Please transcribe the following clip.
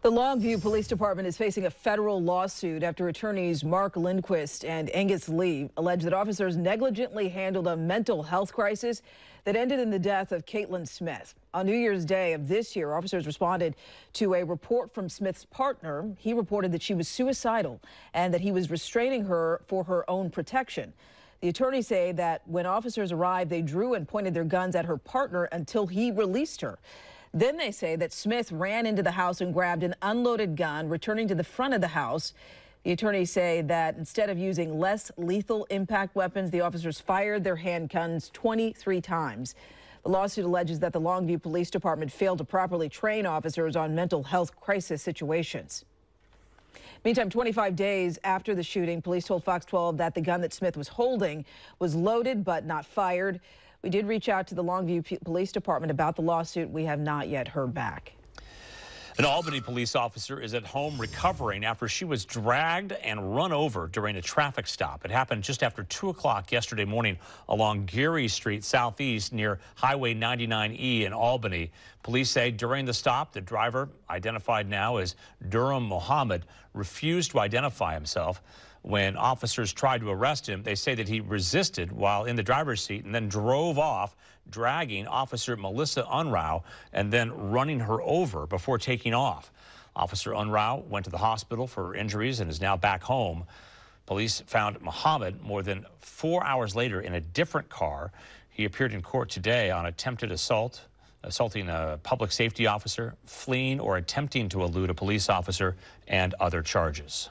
The Longview Police Department is facing a federal lawsuit after attorneys Mark Lindquist and Angus Lee allege that officers negligently handled a mental health crisis that ended in the death of Caitlin Smith. On New Year's Day of this year, officers responded to a report from Smith's partner. He reported that she was suicidal and that he was restraining her for her own protection. The attorneys say that when officers arrived, they drew and pointed their guns at her partner until he released her. Then they say that Smith ran into the house and grabbed an unloaded gun, returning to the front of the house. The attorneys say that instead of using less lethal impact weapons, the officers fired their handguns 23 times. The lawsuit alleges that the Longview Police Department failed to properly train officers on mental health crisis situations. Meantime, 25 days after the shooting, police told Fox 12 that the gun that Smith was holding was loaded but not fired. We did reach out to the Longview Police Department about the lawsuit. We have not yet heard back. An Albany police officer is at home recovering after she was dragged and run over during a traffic stop. It happened just after 2 o'clock yesterday morning along Geary Street Southeast near Highway 99E in Albany. Police say during the stop, the driver, identified now as Durham Mohammed, refused to identify himself. When officers tried to arrest him, they say that he resisted while in the driver's seat and then drove off, dragging Officer Melissa Unruh and then running her over before taking off. Officer Unruh went to the hospital for injuries and is now back home. Police found Muhammad more than 4 hours later in a different car. He appeared in court today on attempted assault, assaulting a public safety officer, fleeing or attempting to elude a police officer, and other charges.